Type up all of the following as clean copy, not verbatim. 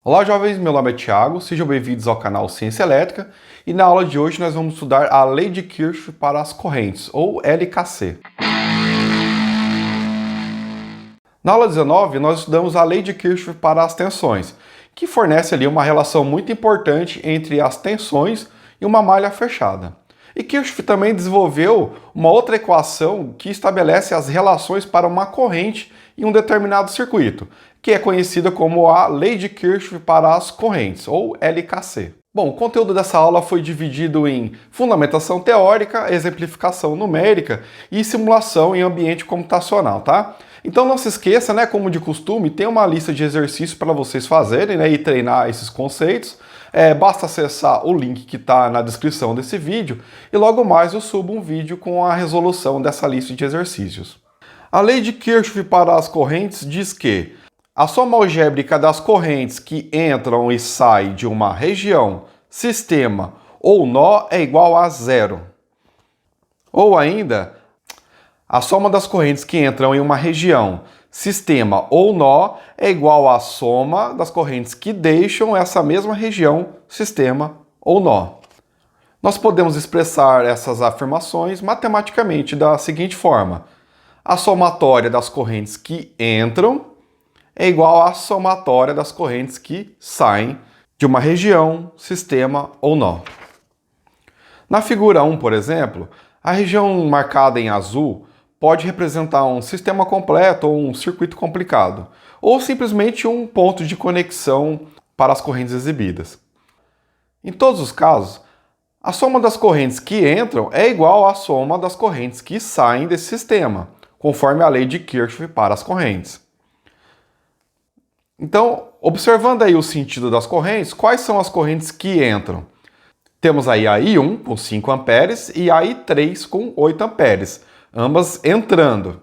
Olá jovens, meu nome é Thiago, sejam bem-vindos ao canal Ciência Elétrica e na aula de hoje nós vamos estudar a Lei de Kirchhoff para as correntes, ou LKC. Na aula 19 nós estudamos a Lei de Kirchhoff para as tensões, que fornece ali uma relação muito importante entre as tensões e uma malha fechada. E Kirchhoff também desenvolveu uma outra equação que estabelece as relações para uma corrente em um determinado circuito, que é conhecida como a Lei de Kirchhoff para as correntes, ou LKC. Bom, o conteúdo dessa aula foi dividido em fundamentação teórica, exemplificação numérica e simulação em ambiente computacional, tá? Então não se esqueça, né, como de costume, tem uma lista de exercícios para vocês fazerem, né, e treinar esses conceitos. Basta acessar o link que está na descrição desse vídeo e logo mais eu subo um vídeo com a resolução dessa lista de exercícios. A lei de Kirchhoff para as correntes diz que a soma algébrica das correntes que entram e saem de uma região, sistema ou nó é igual a zero. Ou ainda, a soma das correntes que entram em uma região, sistema ou nó é igual à soma das correntes que deixam essa mesma região, sistema ou nó. Nós podemos expressar essas afirmações matematicamente da seguinte forma: a somatória das correntes que entram é igual à somatória das correntes que saem de uma região, sistema ou nó. Na figura 1, por exemplo, a região marcada em azul pode representar um sistema completo ou um circuito complicado, ou simplesmente um ponto de conexão para as correntes exibidas. Em todos os casos, a soma das correntes que entram é igual à soma das correntes que saem desse sistema, conforme a lei de Kirchhoff para as correntes. Então, observando aí o sentido das correntes, quais são as correntes que entram? Temos aí a I1 com 5 amperes e a I3 com 8 amperes, ambas entrando.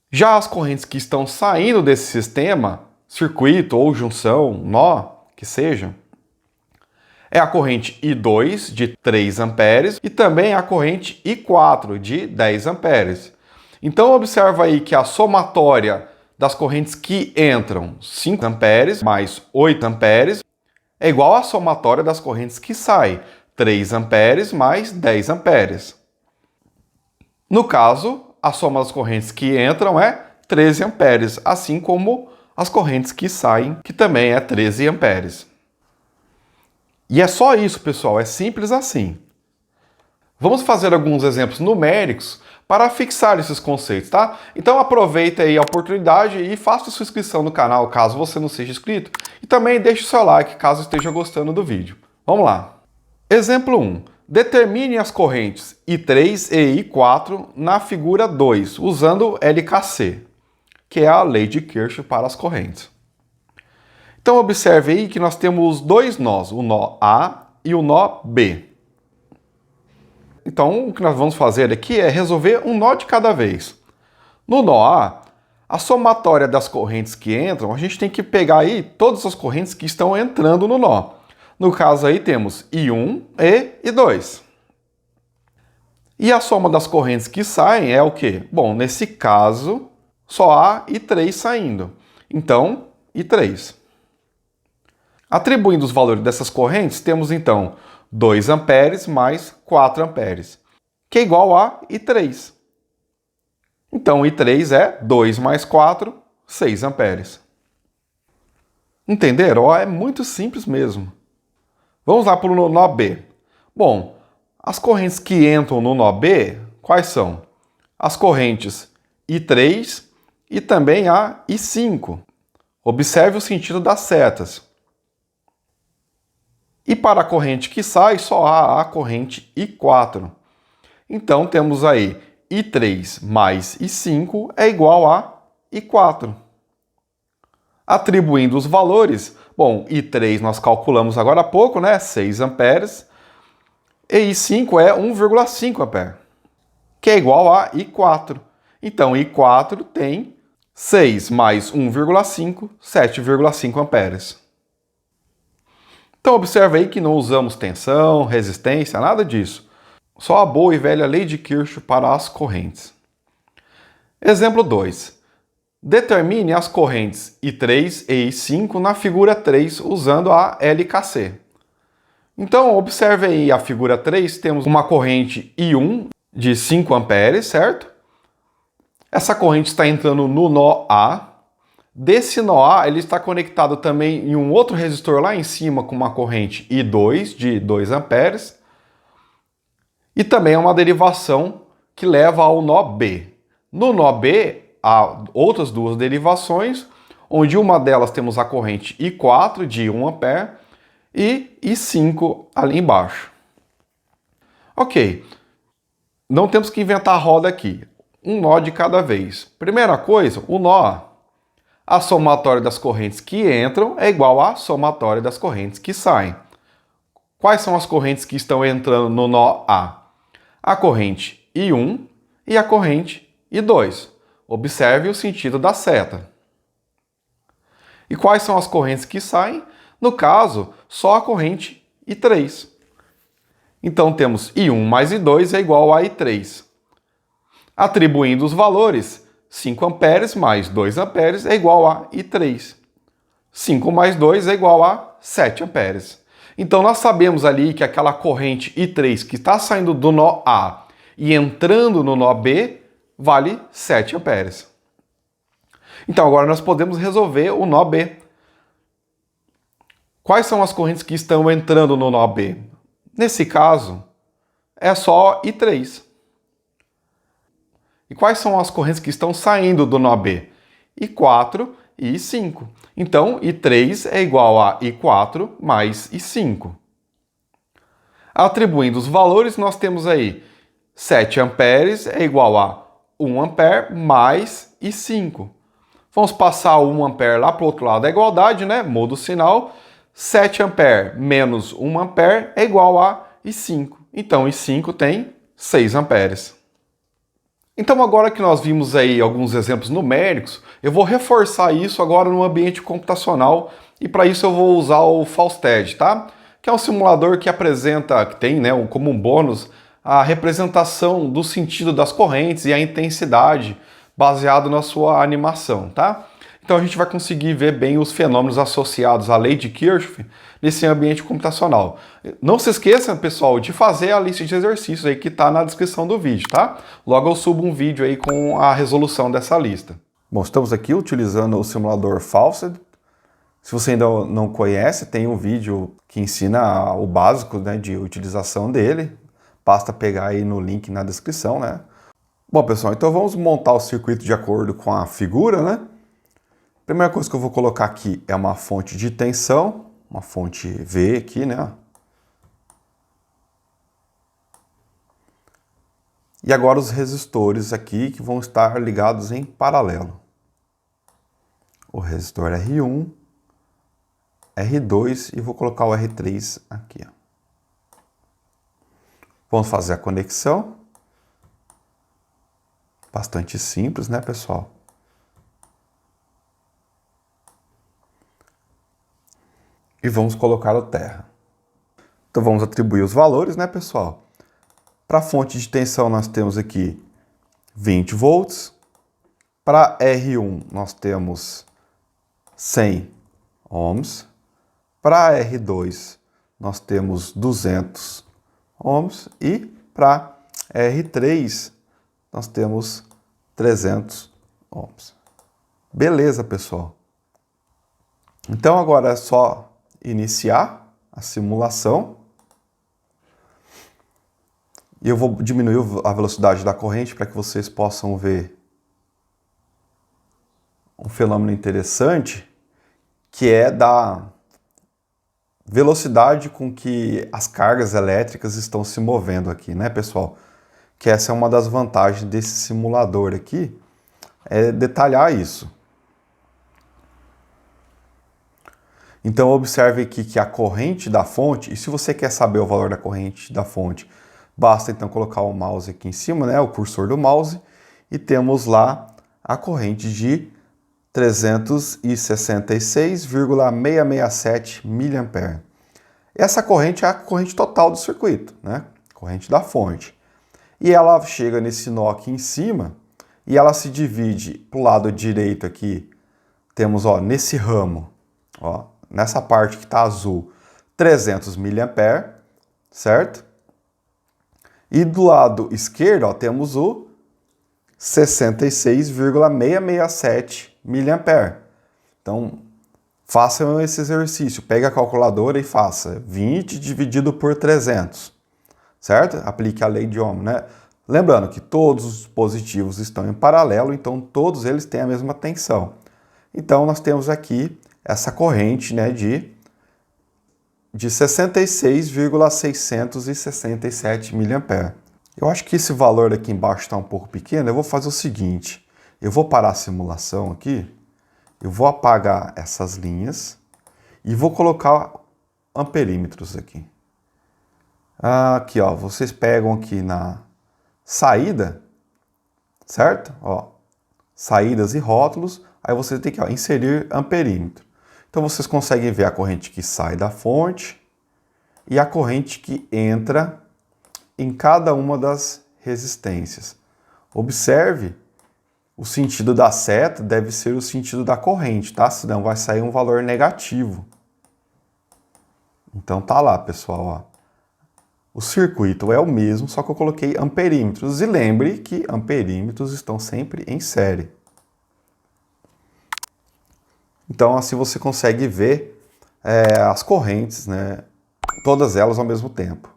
Já as correntes que estão saindo desse sistema, circuito ou junção, nó, que seja, é a corrente I2 de 3 amperes e também a corrente I4 de 10 amperes. Então observa aí que a somatória das correntes que entram, 5 amperes mais 8 amperes, é igual à somatória das correntes que saem, 3 amperes mais 10 amperes. No caso, a soma das correntes que entram é 13 amperes, assim como as correntes que saem, que também é 13 amperes. E é só isso, pessoal, é simples assim. Vamos fazer alguns exemplos numéricos para fixar esses conceitos, tá? Então aproveita aí a oportunidade e faça sua inscrição no canal caso você não seja inscrito e também deixe o seu like caso esteja gostando do vídeo. Vamos lá! Exemplo 1. Determine as correntes I3 e I4 na figura 2, usando LKC, que é a lei de Kirchhoff para as correntes. Então observe aí que nós temos dois nós, o nó A e o nó B. Então o que nós vamos fazer aqui é resolver um nó de cada vez. No nó a somatória das correntes que entram, a gente tem que pegar aí todas as correntes que estão entrando no nó. No caso aí temos I1 e I2. E a soma das correntes que saem é o quê? Bom, nesse caso só há I3 saindo. Então, I3. Atribuindo os valores dessas correntes, temos então 2 amperes mais 4 amperes, que é igual a I3. Então, I3 é 2 mais 4, 6 amperes. Entenderam? É muito simples mesmo. Vamos lá para o nó B. Bom, as correntes que entram no nó B, quais são? As correntes I3 e também a I5. Observe o sentido das setas. E para a corrente que sai, só há a corrente I4. Então, temos aí I3 mais I5 é igual a I4. Atribuindo os valores, bom, I3 nós calculamos agora há pouco, né? 6 amperes. E I5 é 1,5 ampere, que é igual a I4. Então, I4 tem 6 mais 1,5, 7,5 amperes. Então observe aí que não usamos tensão, resistência, nada disso. Só a boa e velha lei de Kirchhoff para as correntes. Exemplo 2. Determine as correntes I3 e I5 na figura 3 usando a LKC. Então, observe aí a figura 3, temos uma corrente I1 de 5 amperes, certo? Essa corrente está entrando no nó A. Desse nó A, ele está conectado também em um outro resistor lá em cima com uma corrente I2 de 2 amperes. E também é uma derivação que leva ao nó B. No nó B, há outras duas derivações, onde uma delas temos a corrente I4 de 1 ampere e I5 ali embaixo. Ok, não temos que inventar a roda aqui, um nó de cada vez. Primeira coisa, o nó, a somatória das correntes que entram é igual à somatória das correntes que saem. Quais são as correntes que estão entrando no nó A? A corrente I1 e a corrente I2. Observe o sentido da seta. E quais são as correntes que saem? No caso, só a corrente I3. Então temos I1 mais I2 é igual a I3. Atribuindo os valores, 5 amperes mais 2 amperes é igual a I3. 5 mais 2 é igual a 7 amperes. Então nós sabemos ali que aquela corrente I3 que está saindo do nó A e entrando no nó B vale 7 amperes. Então agora nós podemos resolver o nó B. Quais são as correntes que estão entrando no nó B? Nesse caso, é só I3. E quais são as correntes que estão saindo do nó B? I4 e I5. Então, I3 é igual a I4 mais I5. Atribuindo os valores, nós temos aí 7 amperes é igual a 1 ampere mais I5. Vamos passar o 1 ampere lá para o outro lado da igualdade, né? Muda o sinal. 7 ampere menos 1 ampere é igual a I5. Então, I5 tem 6 amperes. Então, agora que nós vimos aí alguns exemplos numéricos, eu vou reforçar isso agora no ambiente computacional e para isso eu vou usar o Fausted, tá? Que é um simulador que apresenta, que tem, né, como um bônus, a representação do sentido das correntes e a intensidade baseado na sua animação, tá? Então a gente vai conseguir ver bem os fenômenos associados à lei de Kirchhoff nesse ambiente computacional. Não se esqueçam, pessoal, de fazer a lista de exercícios aí que está na descrição do vídeo, tá? Logo eu subo um vídeo aí com a resolução dessa lista. Bom, estamos aqui utilizando o simulador Fausted. Se você ainda não conhece, tem um vídeo que ensina o básico, né, de utilização dele. Basta pegar aí no link na descrição, né? Bom, pessoal, então vamos montar o circuito de acordo com a figura, né? Primeira coisa que eu vou colocar aqui é uma fonte de tensão, uma fonte V aqui, né? E agora os resistores aqui que vão estar ligados em paralelo. O resistor R1, R2 e vou colocar o R3 aqui. Ó. Vamos fazer a conexão. Bastante simples, né, pessoal? E vamos colocar o terra. Então vamos atribuir os valores, né, pessoal? Para a fonte de tensão nós temos aqui 20 volts. Para R1 nós temos 100 ohms. Para R2 nós temos 200 ohms. E para R3 nós temos 300 ohms. Beleza, pessoal? Então agora é só iniciar a simulação e eu vou diminuir a velocidade da corrente para que vocês possam ver um fenômeno interessante que é da velocidade com que as cargas elétricas estão se movendo aqui, né, pessoal? Que essa é uma das vantagens desse simulador aqui, é detalhar isso. Então observe aqui que a corrente da fonte, e se você quer saber o valor da corrente da fonte, basta então colocar o mouse aqui em cima, né, o cursor do mouse, e temos lá a corrente de 366,667 mA. Essa corrente é a corrente total do circuito, né, corrente da fonte. E ela chega nesse nó aqui em cima, e ela se divide para o lado direito aqui, temos, ó, nesse ramo, ó, nessa parte que está azul, 300 mA, certo? E do lado esquerdo, ó, temos o 66,667 mA. Então, façam esse exercício. Pega a calculadora e faça 20 dividido por 300, certo? Aplique a lei de Ohm, né? Lembrando que todos os dispositivos estão em paralelo, então todos eles têm a mesma tensão. Então, nós temos aqui essa corrente, né, de 66,667 mA. Eu acho que esse valor aqui embaixo está um pouco pequeno. Eu vou fazer o seguinte, eu vou parar a simulação aqui, eu vou apagar essas linhas e vou colocar amperímetros aqui. Aqui, ó, vocês pegam aqui na saída, certo? Ó, saídas e rótulos, aí você tem que, ó, inserir amperímetro. Então vocês conseguem ver a corrente que sai da fonte e a corrente que entra em cada uma das resistências. Observe, o sentido da seta deve ser o sentido da corrente, tá? Senão vai sair um valor negativo. Então tá lá, pessoal, ó. O circuito é o mesmo, só que eu coloquei amperímetros. E lembre que amperímetros estão sempre em série. Então assim você consegue ver as correntes, né? Todas elas ao mesmo tempo.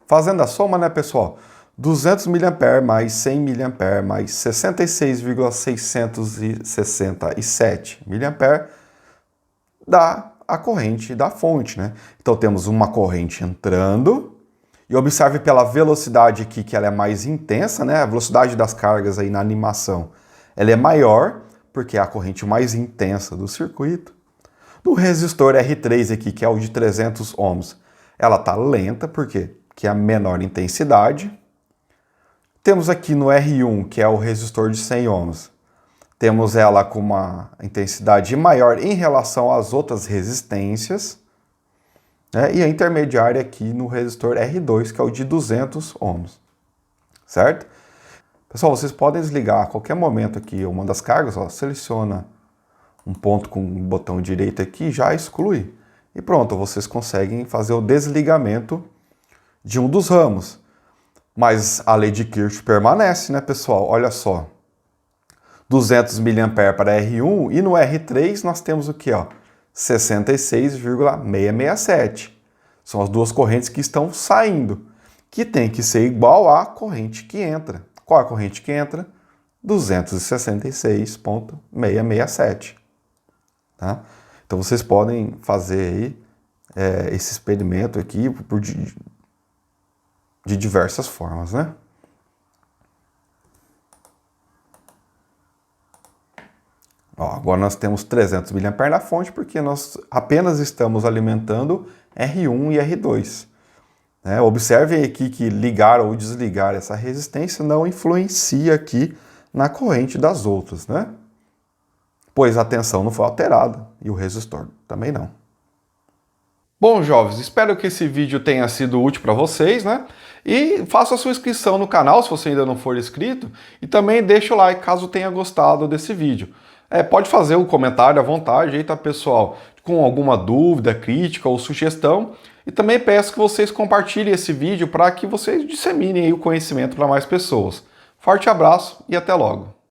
Fazendo a soma, né, pessoal? 200 mA mais 100 mA mais 66,667 mA dá a corrente da fonte, né? Então temos uma corrente entrando e observe pela velocidade aqui que ela é mais intensa, né? A velocidade das cargas aí na animação, ela é maior porque é a corrente mais intensa do circuito. No resistor R3 aqui, que é o de 300 ohms, ela tá lenta, por quê? Que é a menor intensidade. Temos aqui no R1, que é o resistor de 100 ohms, temos ela com uma intensidade maior em relação às outras resistências, né? E a intermediária aqui no resistor R2, que é o de 200 ohms, certo? Pessoal, vocês podem desligar a qualquer momento aqui uma das cargas, ó, seleciona um ponto com o botão direito aqui, já exclui. E pronto, vocês conseguem fazer o desligamento de um dos ramos. Mas a lei de Kirchhoff permanece, né, pessoal? Olha só. 200 mA para R1 e no R3 nós temos o que, ó? 66,667. São as duas correntes que estão saindo, que tem que ser igual à corrente que entra. Qual é a corrente que entra? 266,667. Tá? Então vocês podem fazer aí esse experimento aqui de diversas formas, né? Ó, agora nós temos 300 mA na fonte porque nós apenas estamos alimentando R1 e R2. Né? Observem aqui que ligar ou desligar essa resistência não influencia aqui na corrente das outras, né? Pois a tensão não foi alterada e o resistor também não. Bom, jovens, espero que esse vídeo tenha sido útil para vocês, né? E faça a sua inscrição no canal se você ainda não for inscrito e também deixa o like caso tenha gostado desse vídeo. Pode fazer um comentário à vontade aí, tá, pessoal? Com alguma dúvida, crítica ou sugestão. E também peço que vocês compartilhem esse vídeo para que vocês disseminem aí o conhecimento para mais pessoas. Forte abraço e até logo!